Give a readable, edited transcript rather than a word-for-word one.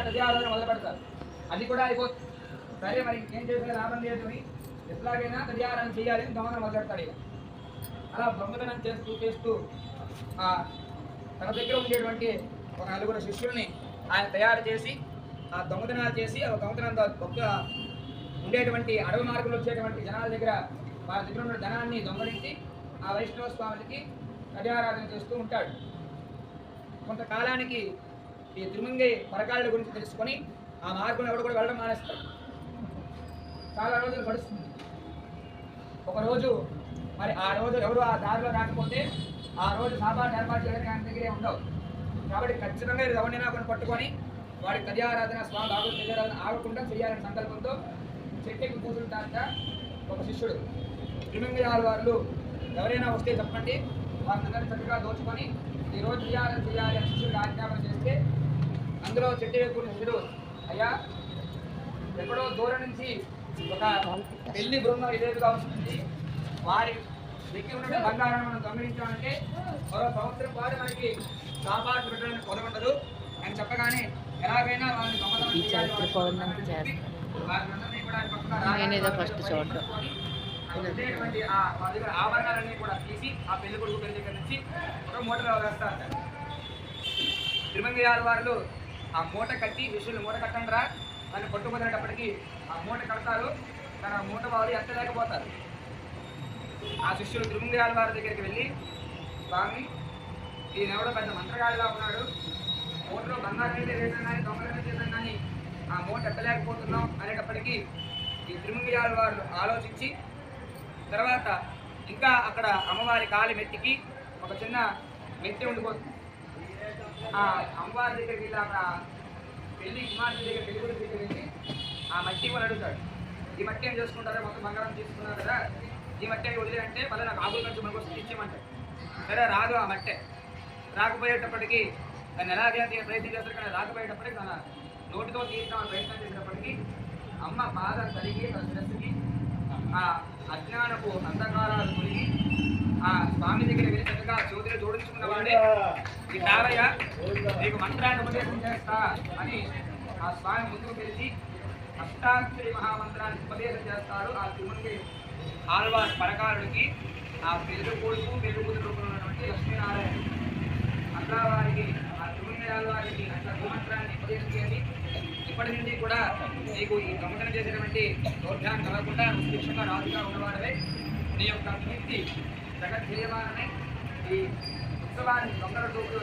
తదియారాధన మొదలు పెడతారు. అది కూడా అయిపోతుంది. సరే మరి ఏం చేస్తే లాభం లేదు అని ఎట్లాగైనా తదియారాధన చేయాలి అని దొంగతనం మొదలు పెడతాడు. ఇక అలా దొంగతనం చేస్తూ చేస్తూ తన దగ్గర ఉండేటువంటి ఒక 4 శిష్యుల్ని ఆయన తయారు చేసి ఆ దొంగతనాలు చేసి ఆ దొంగతనం ఒక్క ఉండేటువంటి అడవి మార్గంలో వచ్చేటువంటి జనాల దగ్గర వారి దగ్గర ఉన్న ధనాన్ని దొంగలించి ఆ వైష్ణవ స్వామికి తదియారాధన చేస్తూ ఉంటాడు. కొంతకాలానికి ఈ తిరుమంగై పరకాళ్ళ గురించి తెలుసుకొని ఆ మార్గం ఎవరు కూడా వెళ్ళడం మానేస్తాడు. చాలా రోజులు గడుస్తుంది. ఒకరోజు మరి ఆ రోజు ఎవరు ఆ దారిలో రాకపోతే ఆ రోజు సాపాటు ఏర్పాటు చేయడానికి ఆయన దగ్గరే ఉండవు. కాబట్టి ఖచ్చితంగా ఇది ఎవరినైనా కొన్ని పట్టుకొని వాడి తదియారాధన స్వామి బాబు తదియారాధన ఆగకుండా చేయాలనే సంకల్పంతో చెట్టుకి కూర్చుంటాక ఒక శిష్యుడు తిరుమంగై ఆళ్వార్లు ఎవరైనా వస్తే చెప్పండి వారిని చక్కగా దోచుకొని ఈరోజు తదియారాధన చేయాలి అని శిష్యుడికి ఆజ్ఞాపన చేస్తే అందులో చెట్టు ఎక్కువ శిష్యుడు అయ్యా ఎక్కడో దూరం నుంచి ఒక పెళ్లి బృందం ఇదేవిగా వస్తుంది, వారి దగ్గర ఉన్న బంగారాన్ని మనం గమనించామంటే మరో సంవత్సరం పాటు మనకి కాపాడు పెట్టడానికి కొనగొండదు అని చెప్పగానే ఎలాగైనా వాళ్ళని వాళ్ళ దగ్గర ఆభరణాలన్నీ కూడా తీసి ఆ పెళ్లి కొడుకు పెళ్లి దగ్గర నుంచి ఒక మూటలో వేస్తారు. తిరుమంగై ఆళ్వార్లు ఆ మూట కట్టి విషయంలో మూట కట్టండి రా అని పట్టుకునేటప్పటికీ ఆ మూట కడతారు. కానీ ఆ మూట వాళ్ళు ఎత్తలేకపోతారు. ఆ శిష్యులు తిరుమంగై ఆళ్వారి దగ్గరికి వెళ్ళి స్వామి ఈయన ఎవడో పెద్ద మంత్రగాడిలా ఉన్నాడు, మూటలో బంగారం అయితే వేసాం కానీ దొంగలైతే చేసాం కానీ ఆ మూట ఎత్తలేకపోతున్నాం అనేటప్పటికీ ఈ తిరుమంగై ఆళ్వార్లు ఆలోచించి తర్వాత ఇంకా అక్కడ అమ్మవారి కాలి మెట్టికి ఒక చిన్న మెట్టి ఉండిపోతుంది. ఆ అమ్మవారి దగ్గరికి వెళ్ళి అక్కడ పెళ్లి కుమార్తె దగ్గర పెళ్లి గురించి దగ్గర వెళ్ళి ఆ మట్టి వాళ్ళు అడుగుతాడు, ఈ మట్టి ఏం చేసుకుంటారా, మొత్తం బంగారం తీసుకున్నారు కదా, ఈ మట్టి అవి వదిలే అంటే మళ్ళీ నాకు ఆకుల నుంచి మనకు వస్తుంది ఇచ్చేయమంటాడు. సరే రాదు ఆ మట్టే. రాకపోయేటప్పటికీ దాన్ని ఎలాగైతే ప్రయత్నం చేస్తారు కానీ రాకపోయేటప్పటికి తన నోటితో తీర్చామని ప్రయత్నం చేసేటప్పటికీ అమ్మ పాదం కలిగి తన శిరస్సుకి ఆ అజ్ఞానపు అంధకారాలు తొలగి ఆ స్వామి దగ్గర వెళ్ళి చక్కగా జ్యోతిని జోడించుకున్న వాడే ఈ తారయ్య నీకు మంత్రాన్ని ఉపదేశం చేస్తా అని ఆ స్వామి ముందుకు పిలిచి అష్టాక్షరి మహామంత్రాన్ని ఉపదేశం చేస్తాడు. ఆ తిరుమంగై ఆళ్వార్ పరకారుడికి ఆ పెరుగు కొడుకు పెరుగు రూపంలో ఉన్నటువంటి లక్ష్మీనారాయణ అట్లా వారికి ఆ తిరుమంగై ఆళ్వారికి అట్లా గురుమంత్రాన్ని ఉపదేశం చేసి ఇప్పటి నుండి కూడా నీకు ఈ దొంగతనం చేసేటువంటి దౌర్భ్యాన్ని కలగకుండా సుభిక్షంగా రాజుగా ఉన్నవాడవే నీ యొక్క కీర్తి జగద్దేవాలనే ఈ ఉత్సవాన్ని దొంగల రూపంలో